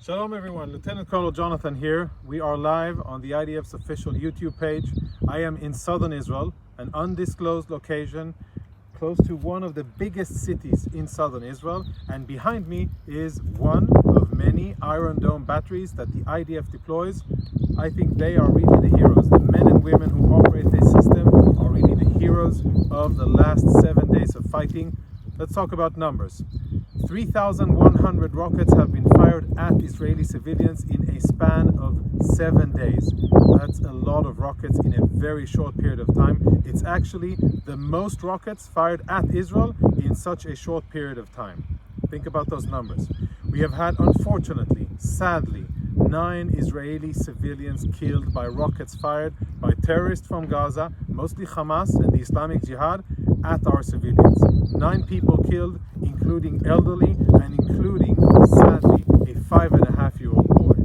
Shalom everyone, Lieutenant Colonel Jonathan here. We are live on the IDF's official YouTube page. I am in southern Israel, an undisclosed location close to one of the biggest cities in southern Israel, and behind me is one of many Iron Dome batteries that the IDF deploys. I think they are really the heroes. The men and women who operate this system are really the heroes of the last 7 days of fighting. Let's talk about numbers. 3,100 rockets have been fired at Israeli civilians in a span of 7 days. That's a lot of rockets in a very short period of time. It's actually the most rockets fired at Israel in such a short period of time. Think about those numbers. We have had, unfortunately, sadly, 9 Israeli civilians killed by rockets fired by terrorists from Gaza, mostly Hamas and the Islamic Jihad, at our civilians. 9 people killed, including elderly and including, sadly, a 5.5-year-old boy.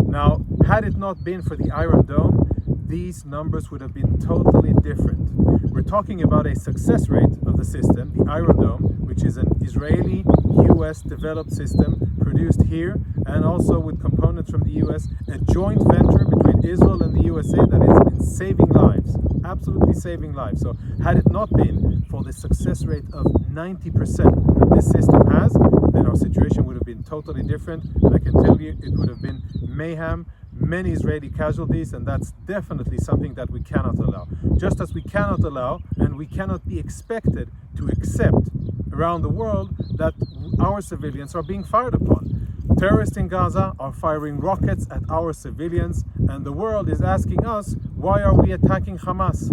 Now, had it not been for the Iron Dome, these numbers would have been totally different. We're talking about a success rate of the system, the Iron Dome, which is an Israeli-US developed system produced here and also with components from the US, a joint venture between Israel and the USA that has been saving lives, absolutely saving lives. So had it not been for the success rate of 90% that this system has, then our situation would have been totally different, and I can tell you it would have been mayhem, many Israeli casualties, and that's definitely something that we cannot allow. Just as we cannot allow and we cannot be expected to accept around the world that our civilians are being fired upon. Terrorists in Gaza are firing rockets at our civilians, and the world is asking us, why are we attacking Hamas?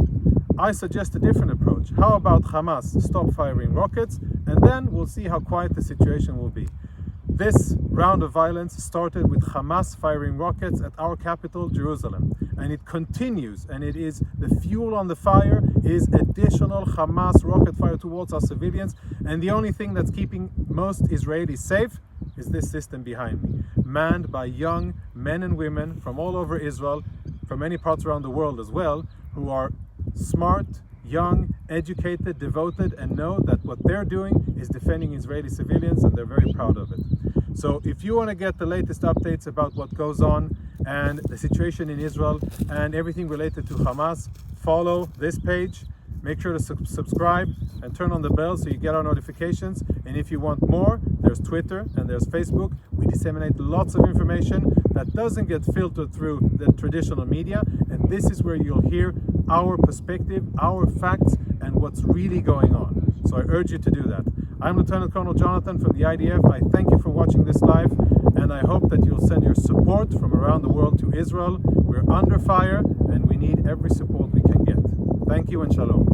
I suggest a different approach. How about Hamas stop firing rockets, and then we'll see how quiet the situation will be. This round of violence started with Hamas firing rockets at our capital, Jerusalem, and it continues, and it is the fuel on the fire is additional Hamas rocket fire towards our civilians, and the only thing that's keeping most Israelis safe is this system behind me, manned by young men and women from all over Israel, from many parts around the world as well, who are smart, young, educated, devoted, and know that what they're doing is defending Israeli civilians, and they're very proud of it. So if you want to get the latest updates about what goes on and the situation in Israel and everything related to Hamas, follow this page. Make sure to subscribe and turn on the bell so you get our notifications. And if you want more, there's Twitter and there's Facebook. We disseminate lots of information that doesn't get filtered through the traditional media. And this is where you'll hear our perspective, our facts, and what's really going on. So I urge you to do that. I'm Lieutenant Colonel Jonathan from the IDF. I thank you for watching this live, and I hope that you'll send your support from around the world to Israel. We're under fire, and we need every support we can get. Thank you and shalom.